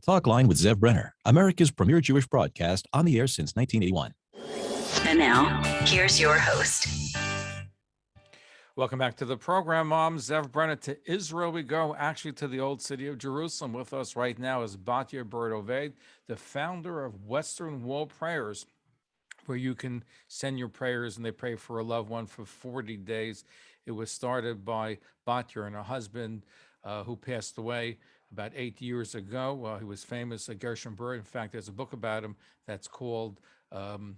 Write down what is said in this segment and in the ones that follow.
Talkline with Zev Brenner, America's premier Jewish broadcast, on the air since 1981. And now, here's your host. Welcome back to the program. I'm Zev Brenner. To Israel we go, actually to the old city of Jerusalem. With us right now is Batya Burd-Oved, the founder of Western Wall Prayers, where you can send your prayers and they pray for a loved one for 40 days. It was started by Batya and her husband, who passed away about 8 years ago. He was famous, Gershon Bird. In fact, there's a book about him that's called The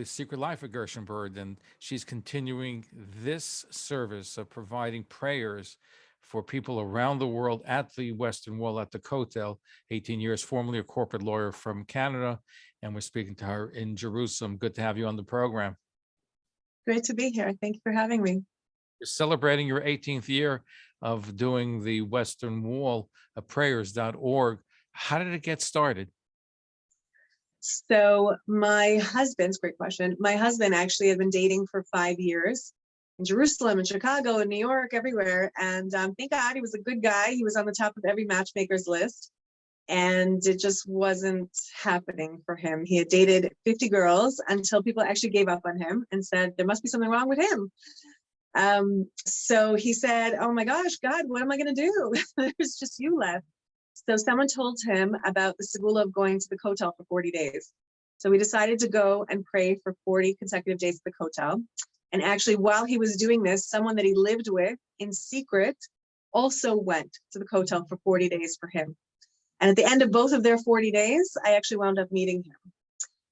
Secret Life of Gershon Bird, and she's continuing this service of providing prayers for people around the world at the Western Wall, at the Kotel. 18 years, formerly a corporate lawyer from Canada, and we're speaking to her in Jerusalem. Good to have you on the program. Great to be here. Thank you for having me. You're celebrating your 18th year of doing the Western Wall of prayers.org. How did it get started? So my husband's great question. My husband actually had been dating for 5 years in Jerusalem, in Chicago, in New York, everywhere. And thank God he was a good guy. He was on the top of every matchmaker's list. And it just wasn't happening for him. He had dated 50 girls until people actually gave up on him and said, there must be something wrong with him. So he said, oh my gosh, God, what am I going to do? There's just you left. So someone told him about the segula of going to the Kotel for 40 days. So we decided to go and pray for 40 consecutive days at the Kotel. And actually, while he was doing this, someone that he lived with in secret also went to the Kotel for 40 days for him. And at the end of both of their 40 days, I actually wound up meeting him.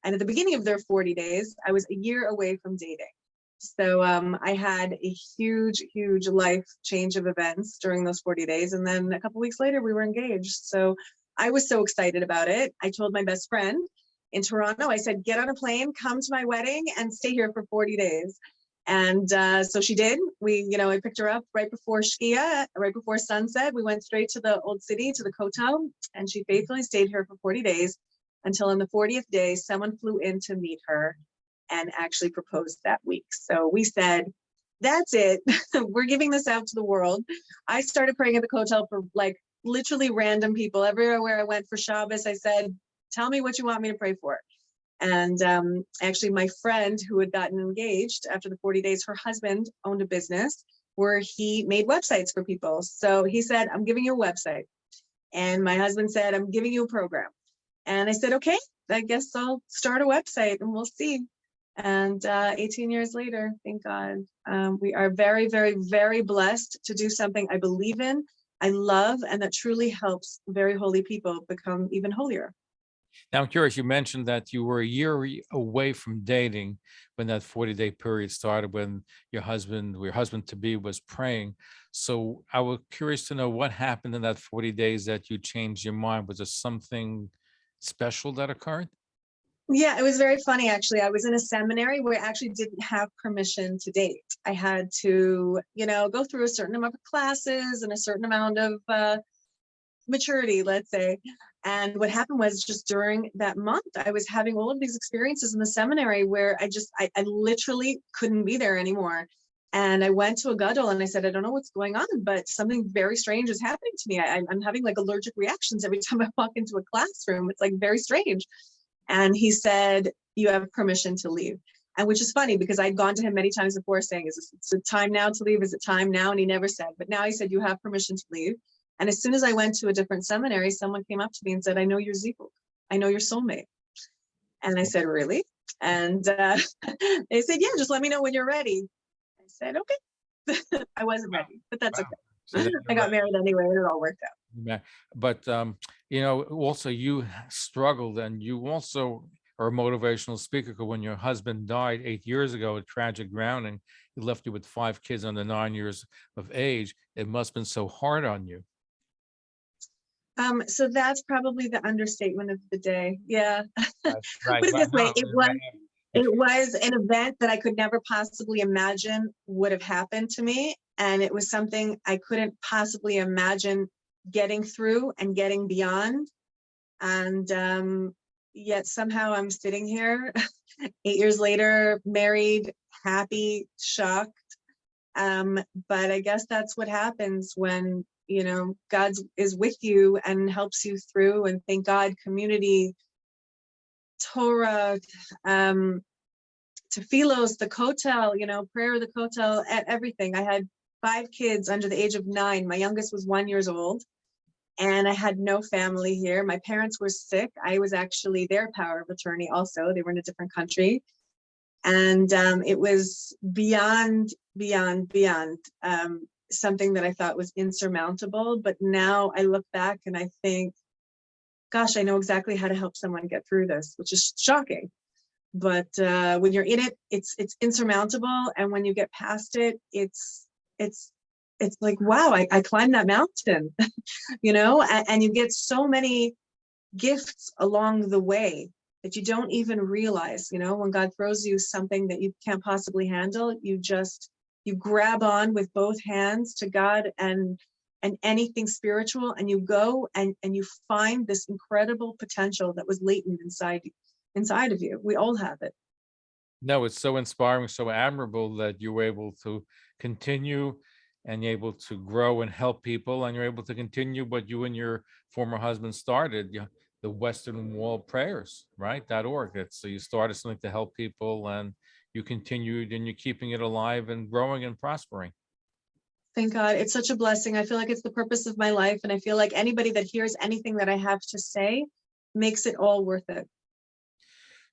And at the beginning of their 40 days, I was a year away from dating. So I had a huge life change of events during those 40 days. And then a couple weeks later, we were engaged. So I was so excited about it. I told my best friend in Toronto, I said, get on a plane, come to my wedding and stay here for 40 days. And so she did. I picked her up right before Shkia, right before sunset. We went straight to the old city, to the Kotel, and she faithfully stayed here for 40 days until on the 40th day, someone flew in to meet her and actually proposed that week. So we said, that's it. We're giving this out to the world. I started praying at the Kotel for literally random people. Everywhere I went for Shabbos, I said, tell me what you want me to pray for. And actually my friend who had gotten engaged after the 40 days, her husband owned a business where he made websites for people. So he said, I'm giving you a website. And my husband said, I'm giving you a program. And I said, okay, I guess I'll start a website and we'll see. And 18 years later, thank God, we are very, very, very blessed to do something I believe in, I love, and that truly helps very holy people become even holier. Now, I'm curious, you mentioned that you were a year away from dating when that 40-day period started, when your husband-to-be was praying. So I was curious to know what happened in that 40 days that you changed your mind. Was there something special that occurred? Yeah, it was very funny, actually. I was in a seminary where I actually didn't have permission to date. I had to, go through a certain amount of classes and a certain amount of maturity, let's say. And what happened was just during that month, I was having all of these experiences in the seminary where I literally couldn't be there anymore. And I went to a gadol and I said, I don't know what's going on, but something very strange is happening to me. I'm having allergic reactions every time I walk into a classroom. It's very strange. And he said, you have permission to leave. And which is funny because I'd gone to him many times before saying, is it time now to leave? Is it time now? And he never said, but now he said, you have permission to leave. And as soon as I went to a different seminary, someone came up to me and said, I know your zivug. I know your soulmate. And I said, really? And they said, yeah, just let me know when you're ready. I said, okay. I wasn't ready, but that's okay. So I got married anyway, and it all worked out. Yeah. But, also you struggled, and you also are a motivational speaker, because when your husband died 8 years ago, a tragic drowning, he left you with 5 kids under 9 years of age. It must have been so hard on you. So that's probably the understatement of the day. Yeah. Right. Put it this way, it was an event that I could never possibly imagine would have happened to me. And it was something I couldn't possibly imagine getting through and getting beyond. And yet somehow I'm sitting here 8 years later, married, happy, shocked. But I guess that's what happens when God is with you and helps you through. And thank God, community, Torah, Tefillos, the kotel, prayer of the kotel, everything. I had 5 kids under the age of 9. My youngest was 1 year old, and I had no family here. My parents were sick. I was actually their power of attorney also. They were in a different country. And it was beyond something that I thought was insurmountable. But now I look back and I think, gosh, I know exactly how to help someone get through this, which is shocking. But when you're in it, it's insurmountable. And when you get past it, it's like, wow, I climbed that mountain, and you get so many gifts along the way that you don't even realize, when God throws you something that you can't possibly handle, you grab on with both hands to God and anything spiritual, and you go and you find this incredible potential that was latent inside of you. We all have it. No, it's so inspiring, so admirable that you were able to continue and you're able to grow and help people, and you're able to continue what you and your former husband started, the Western Wall Prayers, right? .org. So you started something to help people, and you continued, and you're keeping it alive and growing and prospering. Thank God. It's such a blessing. I feel like it's the purpose of my life, and I feel like anybody that hears anything that I have to say makes it all worth it.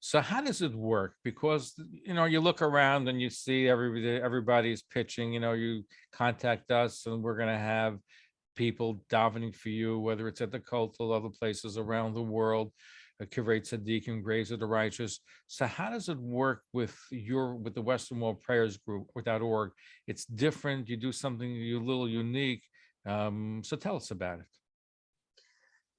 So how does it work? Because, you look around and you see everybody's pitching, you contact us and we're going to have people davening for you, whether it's at the Kotel, other places around the world, Kivrei Tzaddik and Graves of the Righteous. So how does it work with the Western Wall Prayers Group, with .org? It's different. You do something a little unique. So tell us about it.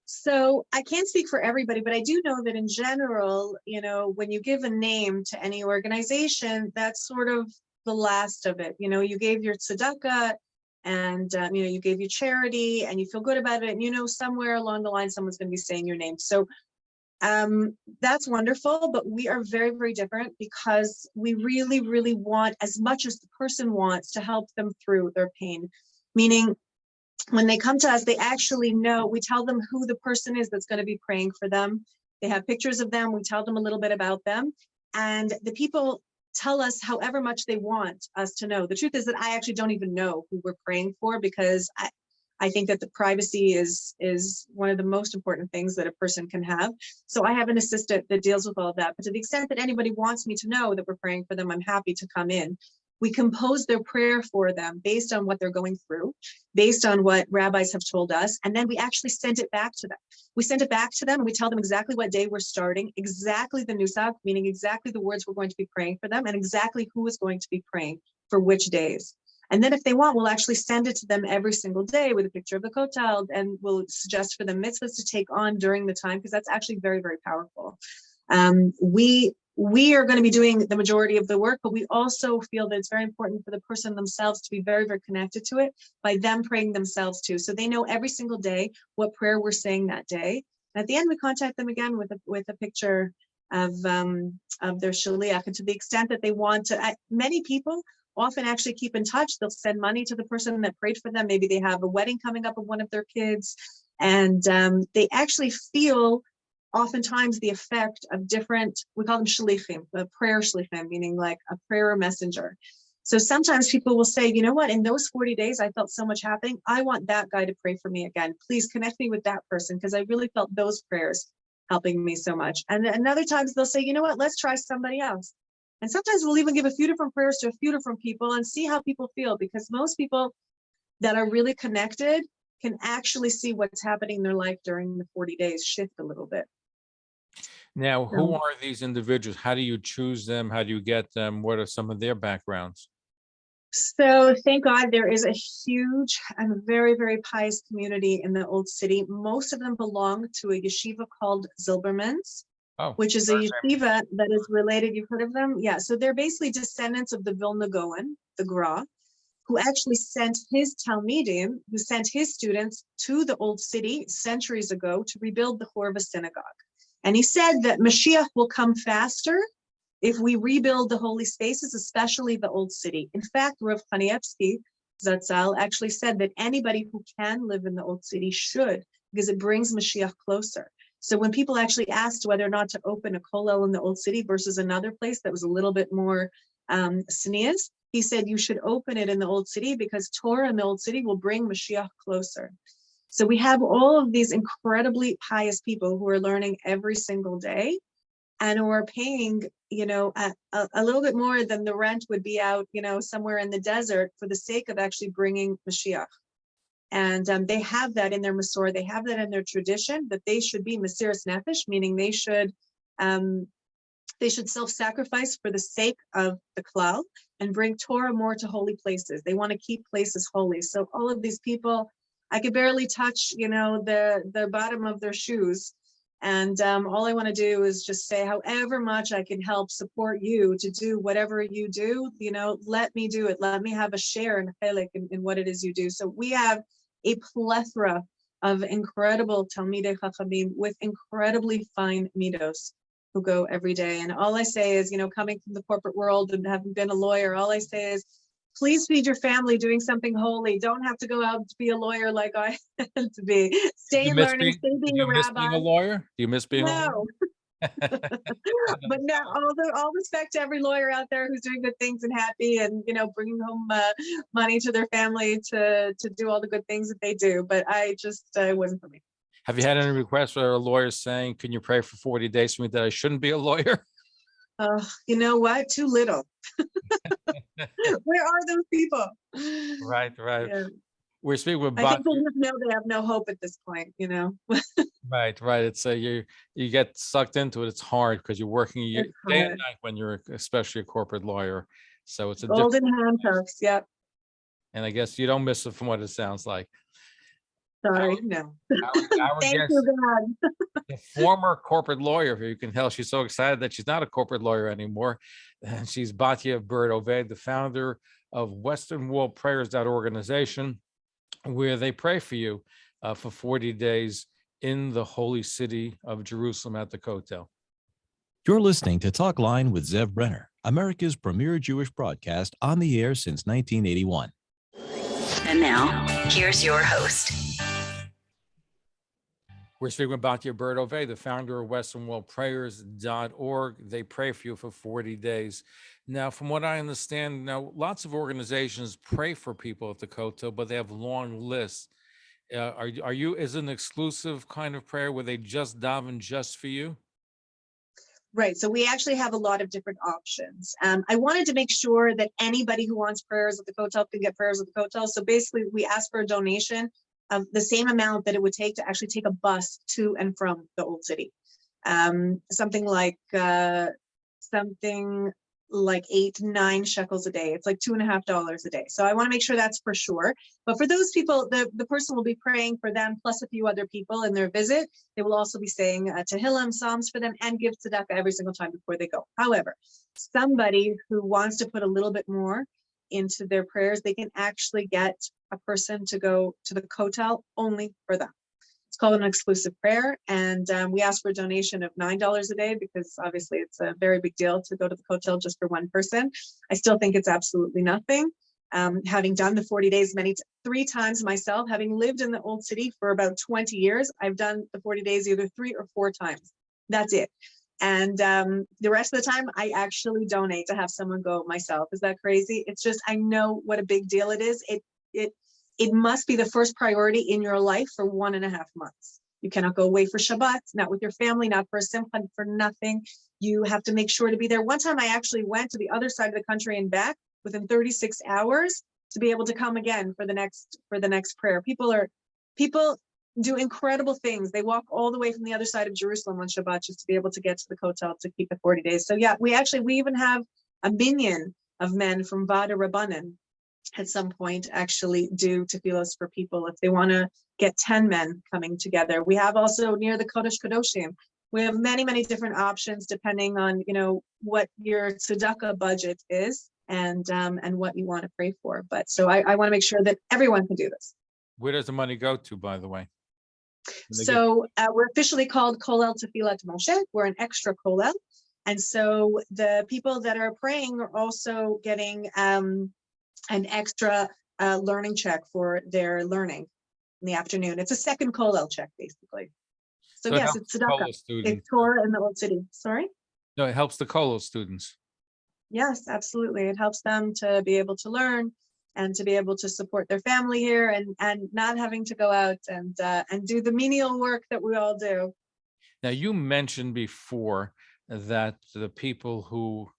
So I can't speak for everybody, but I do know that in general, when you give a name to any organization, that's sort of the last of it. You gave your tzedakah and, you gave your charity and you feel good about it. And, somewhere along the line, someone's going to be saying your name. So that's wonderful, but we are very, very different because we really, really want, as much as the person wants, to help them through their pain. Meaning, when they come to us, they actually know, we tell them who the person is that's going to be praying for them. They have pictures of them. We tell them a little bit about them. And the people tell us however much they want us to know. The truth is that I actually don't even know who we're praying for, because I think that the privacy is one of the most important things that a person can have. So I have an assistant that deals with all of that. But to the extent that anybody wants me to know that we're praying for them, I'm happy to come in. We compose their prayer for them based on what they're going through, based on what rabbis have told us, and then we actually send it back to them. We send it back to them and we tell them exactly what day we're starting, exactly the nusach, meaning exactly the words we're going to be praying for them, and exactly who is going to be praying for which days. And then if they want, we'll actually send it to them every single day with a picture of the kotel, and we'll suggest for them mitzvahs to take on during the time, because that's actually very, very powerful. We are going to be doing the majority of the work, but we also feel that it's very important for the person themselves to be very, very connected to it by them praying themselves too. So they know every single day what prayer we're saying that day. And at the end, we contact them again with a picture of their shaliach. And to the extent that they want to, many people often actually keep in touch. They'll send money to the person that prayed for them. Maybe they have a wedding coming up of one of their kids, and they actually feel oftentimes the effect of different, we call them shalichim, a prayer shalichim, meaning like a prayer messenger. So sometimes people will say, you know what, in those 40 days, I felt so much happening. I want that guy to pray for me again. Please connect me with that person, because I really felt those prayers helping me so much. And other times they'll say, you know what, let's try somebody else. And sometimes we'll even give a few different prayers to a few different people and see how people feel, because most people that are really connected can actually see what's happening in their life during the 40 days shift a little bit. Now, who are these individuals? How do you choose them? How do you get them? What are some of their backgrounds? So thank God there is a huge and very, very pious community in the Old City. Most of them belong to a yeshiva called Zilberman's, which is a yeshiva that is related. You've heard of them? Yeah. So they're basically descendants of the Vilna Gaon, the Gra, who actually sent his Talmidim, who sent his students to the Old City centuries ago to rebuild the Chorva synagogue. And he said that Mashiach will come faster if we rebuild the holy spaces, especially the Old City. In fact, Rav Kanievsky Zatzal actually said that anybody who can live in the old city should, because it brings Mashiach closer. So when people actually asked whether or not to open a kollel in the old city versus another place that was a little bit more sneas, he said you should open it in the old city because Torah in the old city will bring Mashiach closer. So we have all of these incredibly pious people who are learning every single day and who are paying, a little bit more than the rent would be out, somewhere in the desert for the sake of actually bringing Mashiach. And they have that in their Masorah, they have that in their tradition, that they should be Mesiras Nefesh, meaning they should self-sacrifice for the sake of the klal and bring Torah more to holy places. They want to keep places holy. So all of these people, I could barely touch, the bottom of their shoes. And all I want to do is just say, however much I can help support you to do whatever you do, let me do it. Let me have a share in chelik in what it is you do. So we have a plethora of incredible Talmidei Chachamim with incredibly fine midos who go every day. And all I say is, coming from the corporate world and having been a lawyer, all I say is, please feed your family doing something holy. Don't have to go out to be a lawyer like I had to be. Stay learning, stay being a rabbi. Do you miss being a lawyer? Do you miss being a lawyer? But now, all respect to every lawyer out there who's doing good things and happy and, bringing home money to their family to do all the good things that they do. But it wasn't for me. Have you had any requests where a lawyer saying, can you pray for 40 days for me that I shouldn't be a lawyer? You know what? Too little. Where are those people? Right. Yeah. We're speaking with I think they just know they have no hope at this point, Right. It's you get sucked into it. It's hard because you're working day and night when you're especially a corporate lawyer. So it's a golden handcuffs. Yep. And I guess you don't miss it from what it sounds like. Sorry, no. Our Thank guest, you, God. the former corporate lawyer, you can tell she's so excited that she's not a corporate lawyer anymore. And she's Batya Burd-Oved, the founder of westernwallprayersorg organization, where they pray for you for 40 days in the holy city of Jerusalem at the Kotel. You're listening to Talkline with Zev Brenner, America's premier Jewish broadcast on the air since 1981. And now, here's your host. We're speaking with Batya Burd-Oved, the founder of westernwallprayersorg. They pray for you for 40 days. Now, from what I understand, lots of organizations pray for people at the Kotel, but they have long lists. Are you, is it an exclusive kind of prayer where they just daven just for you? Right. So we actually have a lot of different options. I wanted to make sure that anybody who wants prayers at the Kotel can get prayers at the Kotel. So basically, we ask for a donation of the same amount that it would take to actually take a bus to and from the old city. Something like 8-9 shekels a day. It's like $2.50 a day. So I want to make sure that's for sure. But for those people, the person will be praying for them plus a few other people in their visit. They will also be saying Tehillim, Psalms for them, and give tzedakah every single time before they go. However, somebody who wants to put a little bit more into their prayers, they can actually get a person to go to the Kotel only for them. It's called an exclusive prayer, and we ask for a donation of $9 a day because obviously it's a very big deal to go to the Kotel just for one person. I still think it's absolutely nothing. Having done the 40 days 3 times myself, having lived in the old city for about 20 years, I've done the 40 days either 3 or 4 times. That's it. And the rest of the time, I actually donate to have someone go myself. Is that crazy? It's just, I know what a big deal it is. It must be the first priority in your life for 1.5 months. You cannot go away for Shabbat, not with your family, not for a simcha, for nothing. You have to make sure to be there. One time I actually went to the other side of the country and back within 36 hours to be able to come again for the next prayer. People do incredible things. They walk all the way from the other side of Jerusalem on Shabbat just to be able to get to the Kotel to keep the 40 days. So yeah, we even have a minyan of men from Vada Rabbanan at some point actually do tefillos for people if they want to get 10 men coming together. We have also near the Kodesh Kadoshim. We have many, many different options depending on, what your tzedakah budget is and what you want to pray for. But so I want to make sure that everyone can do this. Where does the money go to, by the way? So we're officially called Kolel Tefilat Moshe. We're an extra Kolel. And so the people that are praying are also getting an extra learning check for their learning in the afternoon. It's a second kollel check, basically. So So it yes, helps it's the tzedakah. Kollel It's students. Torah in the Old City. Sorry? No, it helps the Kollel students. Yes, absolutely. It helps them to be able to learn and to be able to support their family here, and not having to go out and do the menial work that we all do. Now, you mentioned before that the people who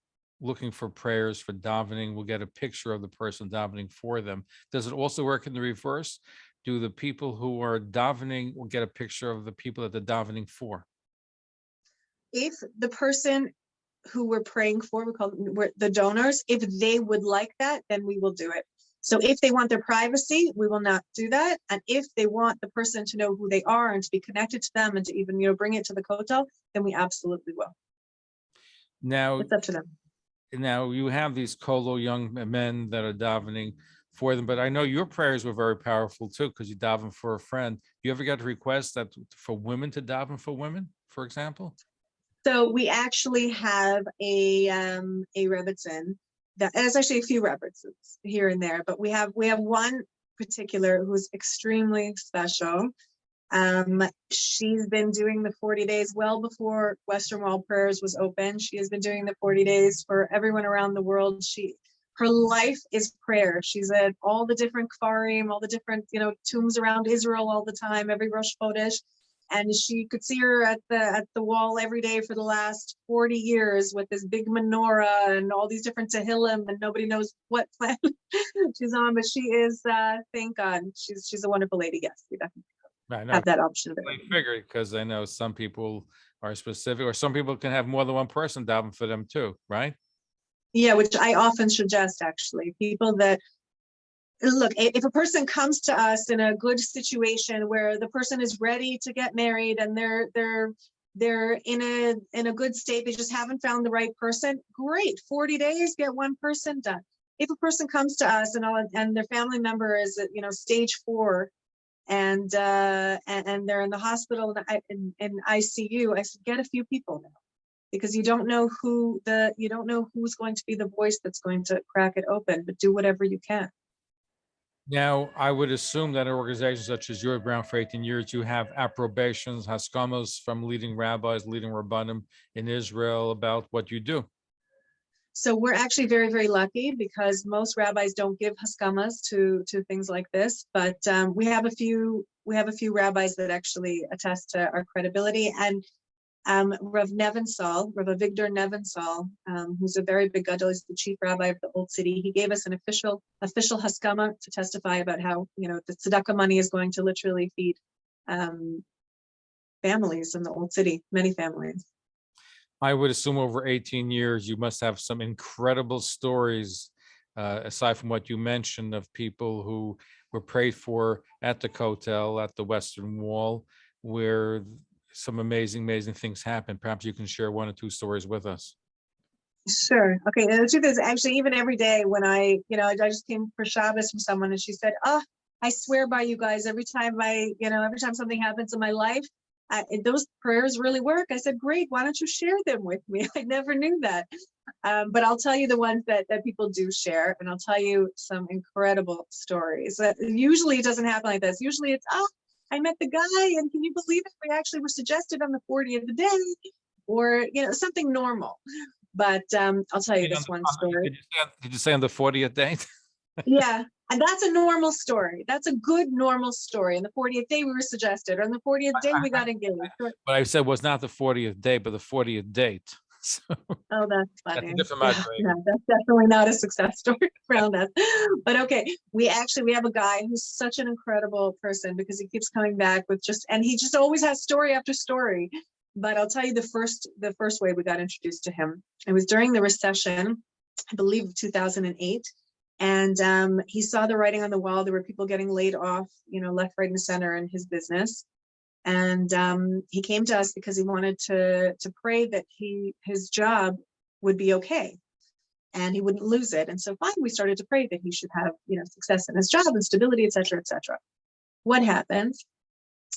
looking for prayers for davening will get a picture of the person davening for them. Does it also work in the reverse? Do the people who are davening will get a picture of the people that they're davening for? If the person who we're praying for, we call them the donors, if they would like that, then we will do it. So if they want their privacy, we will not do that. And if they want the person to know who they are and to be connected to them and to even, bring it to the kotel, then we absolutely will. Now, It's up to them. now you have these kollel young men that are davening for them, but I know your prayers were very powerful too, because you daven for a friend. You ever get a request that for women to daven for women, for example? So we actually have a rebbitzin. There's actually a few rebbitzins here and there, but we have one particular who's extremely special. She's been doing the 40 days well before Western Wall Prayers was open. She has been doing the 40 days for everyone around the world. Her life is prayer. She's at all the different kfarim, all the different tombs around Israel all the time, every Rosh Chodesh. And she could see her at the wall every day for the last 40 years with this big menorah and all these different tehillim, and nobody knows what planet she's on, but she is, thank God, she's a wonderful lady. Yes, we definitely have that option. I figured, because I know some people are specific, or some people can have more than one person daven for them too, right? Yeah, which I often suggest, actually. People that look, if a person comes to us in a good situation where the person is ready to get married and they're in a good state, they just haven't found the right person, great, 40 days, get one person done. If a person comes to us and their family member is at stage 4 and they're in the hospital in ICU, I said, get a few people now, because you don't know who's going to be the voice that's going to crack it open, but do whatever you can. Now, I would assume that an organization such as yours, around for 18 years, you have approbations, haskamas from leading rabbis, leading rabbanim in Israel about what you do. So we're actually very, very lucky, because most rabbis don't give haskamas to things like this. But we have a few rabbis that actually attest to our credibility. And Rav Avigdor Nevensal, who's a very big gadol, he's the chief rabbi of the Old City. He gave us an official haskama to testify about how the tzedakah money is going to literally feed families in the Old City, many families. I would assume over 18 years, you must have some incredible stories, aside from what you mentioned, of people who were prayed for at the Kotel, at the Western Wall, where some amazing things happen. Perhaps you can share 1 or 2 stories with us. Sure. Okay. And the truth is, actually, even every day when I just came for Shabbos from someone, and she said, "Oh, I swear by you guys, every time something happens in my life, those prayers really work." I said, "Great. Why don't you share them with me?" I never knew that. But I'll tell you the ones that people do share, and I'll tell you some incredible stories. Usually it doesn't happen like this. Usually it's, "Oh, I met the guy, and can you believe it? We actually were suggested on the 40th day," or something normal. But I'll tell you this one story. Did you say on the 40th day? Yeah, and that's a normal story. That's a good normal story. On the 40th day we were suggested, or on the 40th day we got engaged. What I said was not the 40th day, but the 40th date. So, oh, that's funny. That's a different that's definitely not a success story around that. But okay, we have a guy who's such an incredible person, because he keeps coming back with and he just always has story after story. But I'll tell you the first way we got introduced to him. It was during the recession, I believe, of 2008. And he saw the writing on the wall. There were people getting laid off, left, right, and center in his business. And he came to us because he wanted to pray that his job would be okay and he wouldn't lose it. And so finally we started to pray that he should have, success in his job and stability, et cetera, et cetera. What happened?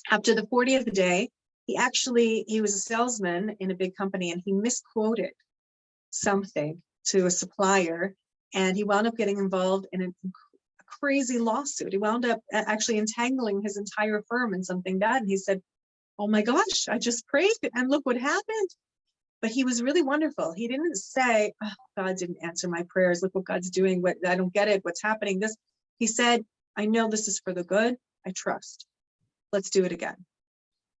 After the 40th day, he was a salesman in a big company, and he misquoted something to a supplier, and he wound up getting involved in a crazy lawsuit. He wound up actually entangling his entire firm in something bad. And he said, oh my gosh, I just prayed and look what happened. But he was really wonderful. He didn't say, oh, God didn't answer my prayers. Look what God's doing. What, I don't get it. What's happening? This, he said, I know this is for the good. I trust. Let's do it again.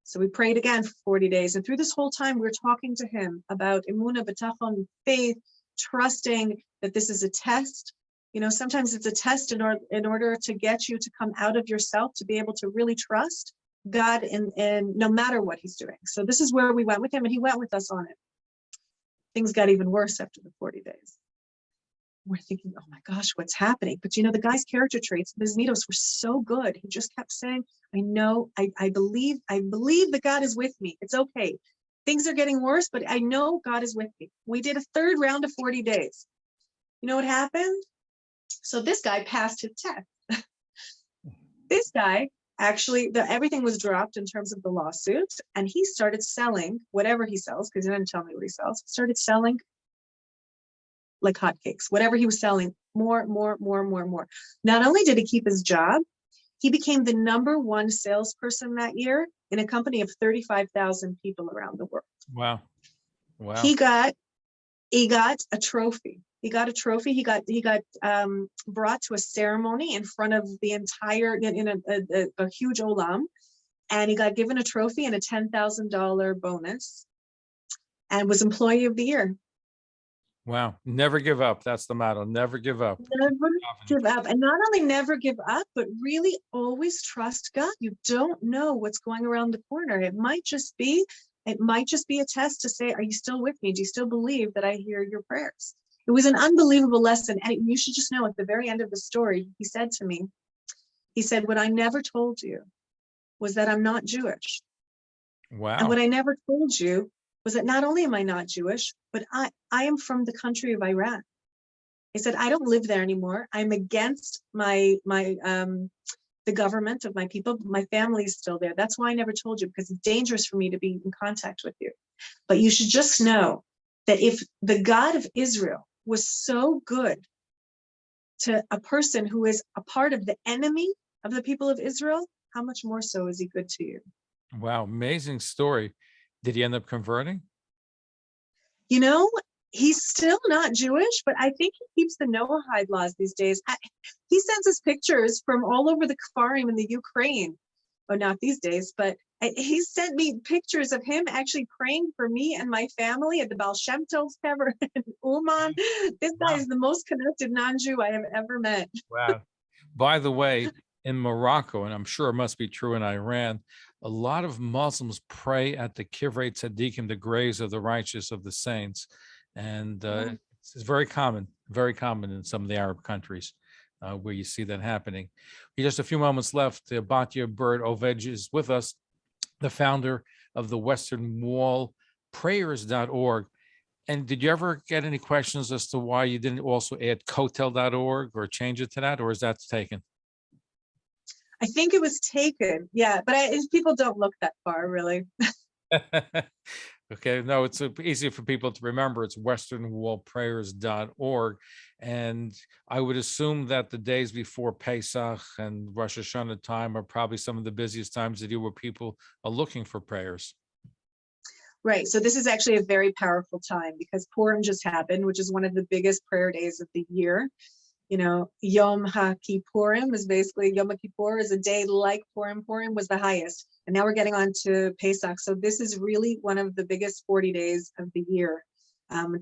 So we prayed again for 40 days. And through this whole time, we're talking to him about emunah, bitachon, faith, trusting that this is a test. You know, sometimes it's a test in order to get you to come out of yourself, to be able to really trust God in no matter what he's doing. So this is where we went with him, and he went with us on it. Things got even worse after the 40 days. We're thinking, oh my gosh, what's happening? But you know, the guy's character traits, his midos were so good. He just kept saying, I know, I believe that God is with me. It's okay. Things are getting worse, but I know God is with me. We did a third round of 40 days. You know what happened? So this guy passed his test. This guy actually, everything was dropped in terms of the lawsuit, and he started selling whatever he sells, because he didn't tell me what he sells. Started selling like hotcakes, whatever he was selling, more. Not only did he keep his job, he became the #1 salesperson that year in a company of 35,000 people around the world. Wow. He got a trophy. He got brought to a ceremony in front of the entire, in a huge olam, and he got given a trophy and a $10,000 bonus, and was Employee of the Year. Wow. Never give up. That's the motto. Never give up. Never give up. And not only never give up, but really always trust God. You don't know what's going around the corner. It might just be a test to say, are you still with me? Do you still believe that I hear your prayers? It was an unbelievable lesson. And you should just know, at the very end of the story, he said to me, he said, what I never told you was that I'm not Jewish. Wow. And what I never told you was that not only am I not Jewish, but I am from the country of Iran. He said, I don't live there anymore. I'm against the government of my people. My family is still there. That's why I never told you, because it's dangerous for me to be in contact with you. But you should just know that if the God of Israel was so good to a person who is a part of the enemy of the people of Israel, how much more so is he good to you? Wow. Amazing story. Did he end up converting? You know, he's still not Jewish, but I think he keeps the Noahide laws these days. He sends us pictures from all over the Kfarim in the Ukraine. Oh, not these days, but he sent me pictures of him actually praying for me and my family at the Baal Shem Tov's Kever in Uman. This guy is the most connected non-Jew I have ever met. Wow. By the way, in Morocco, and I'm sure it must be true in Iran, a lot of Muslims pray at the Kivrei Tzaddikim, the graves of the righteous, of the saints. And it's very common in some of the Arab countries where you see that happening. We just a few moments left. Batya Burd-Oved is with us, the founder of the westernwallprayers.org. And did you ever get any questions as to why you didn't also add kotel.org or change it to that, or is that taken? I think it was taken, yeah, but people don't look that far, really. Okay, no, it's easy for people to remember. It's westernwallprayers.org. And I would assume that the days before Pesach and Rosh Hashanah time are probably some of the busiest times of the year where people are looking for prayers. Right. So this is actually a very powerful time because Purim just happened, which is one of the biggest prayer days of the year. You know, Yom HaKippurim is basically, Yom Kippur is a day like Purim. Purim was the highest. And now we're getting on to Pesach. So this is really one of the biggest 40 days of the year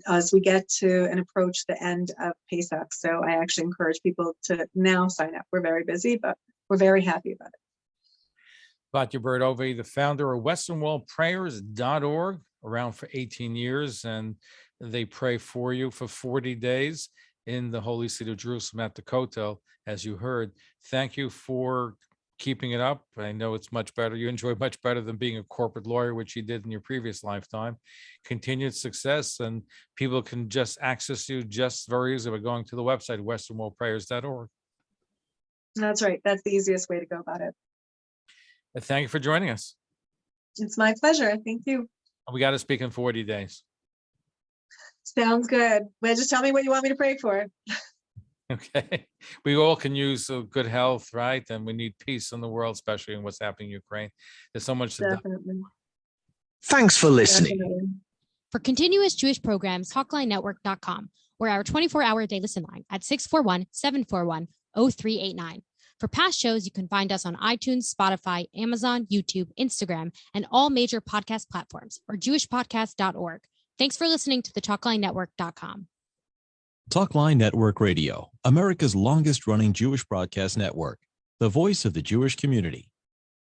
as we get to and approach the end of Pesach. So I actually encourage people to now sign up. We're very busy, but we're very happy about it. Batya Burd-Oved, the founder of westernwallprayers.org, around for 18 years, and they pray for you for 40 days in the Holy City of Jerusalem at the Kotel, as you heard. Thank you for keeping it up. I know it's much better. You enjoy much better than being a corporate lawyer, which you did in your previous lifetime. Continued success, and people can just access you just very easily by going to the website, westernwallprayers.org. That's right. That's the easiest way to go about it. And thank you for joining us. It's my pleasure. Thank you. We got to speak in 40 days. Sounds good. Well, just tell me what you want me to pray for. Okay. We all can use good health, right? And we need peace in the world, especially in what's happening in Ukraine. There's so much to do. Definitely. Thanks for listening. Definitely. For continuous Jewish programs, talklinenetwork.com or our 24-hour day listen line at 641-741-0389. For past shows, you can find us on iTunes, Spotify, Amazon, YouTube, Instagram, and all major podcast platforms or jewishpodcast.org. Thanks for listening to the talklinenetwork.com. Talkline Network Radio, America's longest running Jewish broadcast network, the voice of the Jewish community.